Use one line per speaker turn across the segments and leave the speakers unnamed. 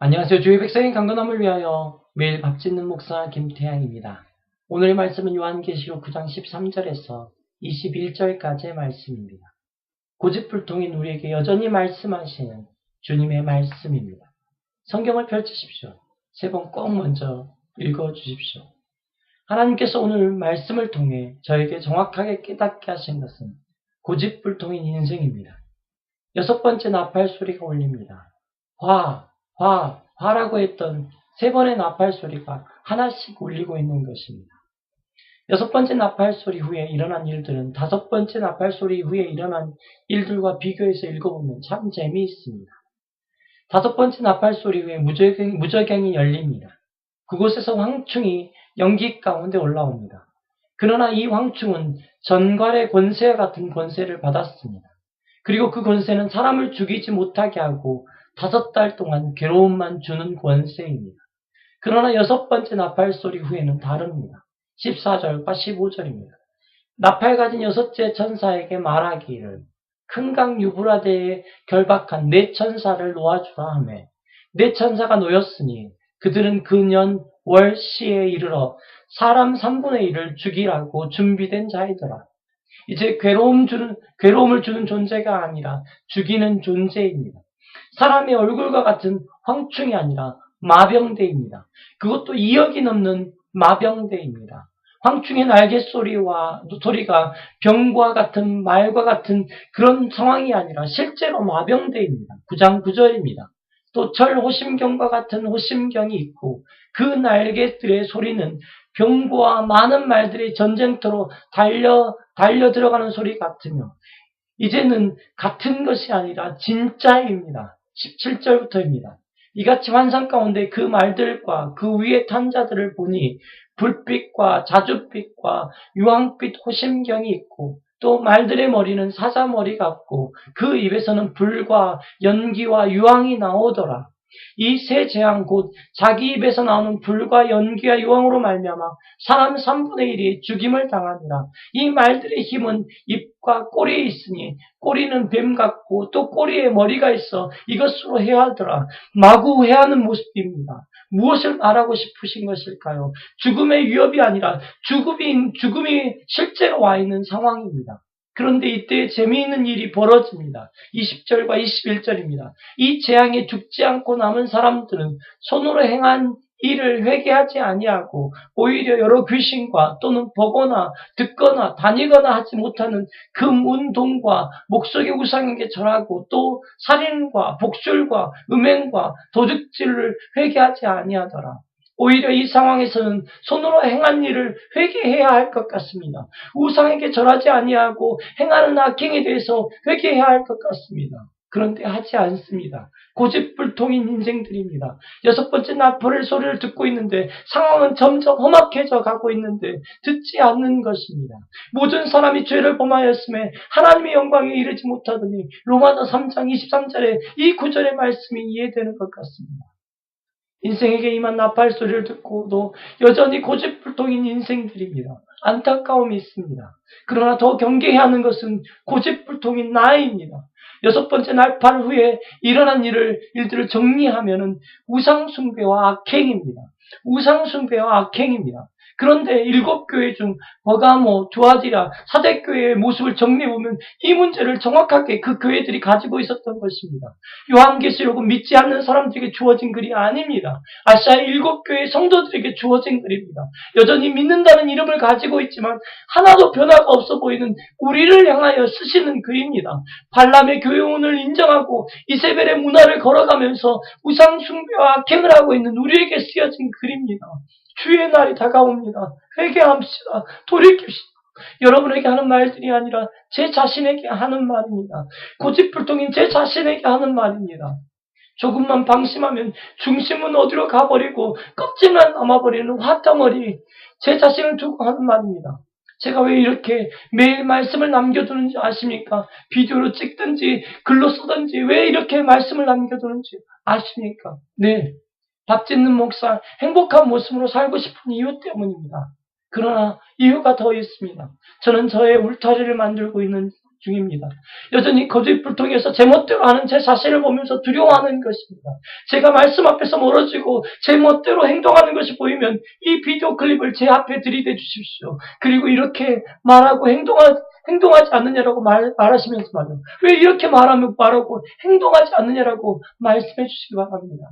안녕하세요. 주의 백성의 강건함을 위하여 매일 밥 짓는 목사 김태양입니다. 오늘의 말씀은 요한계시록 9장 13절에서 21절까지의 말씀입니다. 고집불통인 우리에게 여전히 말씀하시는 주님의 말씀입니다. 성경을 펼치십시오. 세 번 꼭 먼저 읽어주십시오. 하나님께서 오늘 말씀을 통해 저에게 정확하게 깨닫게 하신 것은 고집불통인 인생입니다. 여섯 번째 나팔 소리가 울립니다. 화라고 했던 세 번의 나팔 소리가 하나씩 울리고 있는 것입니다. 여섯 번째 나팔 소리 후에 일어난 일들은 다섯 번째 나팔 소리 후에 일어난 일들과 비교해서 읽어보면 참 재미있습니다. 다섯 번째 나팔 소리 후에 무저갱이 열립니다. 그곳에서 황충이 연기 가운데 올라옵니다. 그러나 이 황충은 전갈의 권세와 같은 권세를 받았습니다. 그리고 그 권세는 사람을 죽이지 못하게 하고 5달 동안 괴로움만 주는 권세입니다. 그러나 여섯 번째 나팔 소리 후에는 다릅니다. 14절과 15절입니다. 나팔 가진 여섯째 천사에게 말하기를 큰 강 유브라데에 결박한 네 천사를 놓아주라 하매 네 천사가 놓였으니 그들은 그 년 월 시에 이르러 사람 3분의 1을 죽이라고 준비된 자이더라. 이제 괴로움을 주는 존재가 아니라 죽이는 존재입니다. 사람의 얼굴과 같은 황충이 아니라 마병대입니다. 그것도 2억이 넘는 마병대입니다. 황충의 소리가 병과 같은 말과 같은 그런 상황이 아니라 실제로 마병대입니다. 9장 9절입니다. 또 철호심경과 같은 호심경이 있고 그 날개들의 소리는 병과 많은 말들의 전쟁터로 달려 들어가는 소리 같으며 이제는 같은 것이 아니라 진짜입니다. 17절부터입니다. 이같이 환상 가운데 그 말들과 그 위에 탄 자들을 보니 불빛과 자줏빛과 유황빛 호심경이 있고 또 말들의 머리는 사자머리 같고 그 입에서는 불과 연기와 유황이 나오더라. 이 세 재앙 곧 자기 입에서 나오는 불과 연기와 유황으로 말미암아 사람 3분의 1이 죽임을 당하니라. 이 말들의 힘은 입과 꼬리에 있으니 꼬리는 뱀 같고 또 꼬리에 머리가 있어 이것으로 해하더라. 마구 해하는 모습입니다. 무엇을 말하고 싶으신 것일까요? 죽음의 위협이 아니라 죽음이 실제로 와 있는 상황입니다. 그런데 이때 재미있는 일이 벌어집니다. 20절과 21절입니다. 이 재앙에 죽지 않고 남은 사람들은 손으로 행한 일을 회개하지 아니하고 오히려 여러 귀신과 또는 보거나 듣거나 다니거나 하지 못하는 금, 운, 돈과 목석의 우상에게 절하고 또 살인과 복술과 음행과 도둑질을 회개하지 아니하더라. 오히려 이 상황에서는 손으로 행한 일을 회개해야 할 것 같습니다. 우상에게 절하지 아니하고 행하는 악행에 대해서 회개해야 할 것 같습니다. 그런데 하지 않습니다. 고집불통인 인생들입니다. 여섯 번째 나팔의 소리를 듣고 있는데 상황은 점점 험악해져 가고 있는데 듣지 않는 것입니다. 모든 사람이 죄를 범하였음에 하나님의 영광에 이르지 못하더니 로마서 3장 23절에 이 구절의 말씀이 이해되는 것 같습니다. 인생에게 임한 나팔 소리를 듣고도 여전히 고집불통인 인생들입니다. 안타까움이 있습니다. 그러나 더 경계해야 하는 것은 고집불통인 나입니다. 여섯 번째 나팔 후에 일어난 일들을 정리하면은 우상숭배와 악행입니다. 우상숭배와 악행입니다. 그런데 7교회 중 버가모, 두아디라, 사대교회의 모습을 정리해보면 이 문제를 정확하게 그 교회들이 가지고 있었던 것입니다. 요한계시록은 믿지 않는 사람들에게 주어진 글이 아닙니다. 아시아의 7교회 성도들에게 주어진 글입니다. 여전히 믿는다는 이름을 가지고 있지만 하나도 변화가 없어 보이는 우리를 향하여 쓰시는 글입니다. 발람의 교훈을 인정하고 이세벨의 문화를 걸어가면서 우상 숭배와 악행을 하고 있는 우리에게 쓰여진 글입니다. 주의 날이 다가옵니다. 회개합시다. 돌이킵시다. 여러분에게 하는 말들이 아니라 제 자신에게 하는 말입니다. 고집불통인 제 자신에게 하는 말입니다. 조금만 방심하면 중심은 어디로 가버리고 껍질만 남아버리는 화덩어리, 제 자신을 두고 하는 말입니다. 제가 왜 이렇게 매일 말씀을 남겨두는지 아십니까? 비디오로 찍든지 글로 쓰든지 왜 이렇게 말씀을 남겨두는지 아십니까? 네, 밥 짓는 목사, 행복한 모습으로 살고 싶은 이유 때문입니다. 그러나 이유가 더 있습니다. 저는 저의 울타리를 만들고 있는 중입니다. 여전히 거짓불통해서 제멋대로 하는 제 자신을 보면서 두려워하는 것입니다. 제가 말씀 앞에서 멀어지고 제멋대로 행동하는 것이 보이면 이 비디오 클립을 제 앞에 들이대 주십시오. 그리고 이렇게 말하고 행동하지 않느냐라고 말하시면서 말이요. 왜 이렇게 말하고 행동하지 않느냐라고 말씀해 주시기 바랍니다.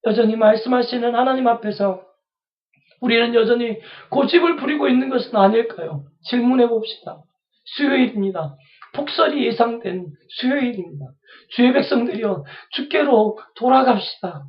여전히 말씀하시는 하나님 앞에서 우리는 여전히 고집을 부리고 있는 것은 아닐까요? 질문해 봅시다. 수요일입니다. 폭설이 예상된 수요일입니다. 주의 백성들이여 주께로 돌아갑시다.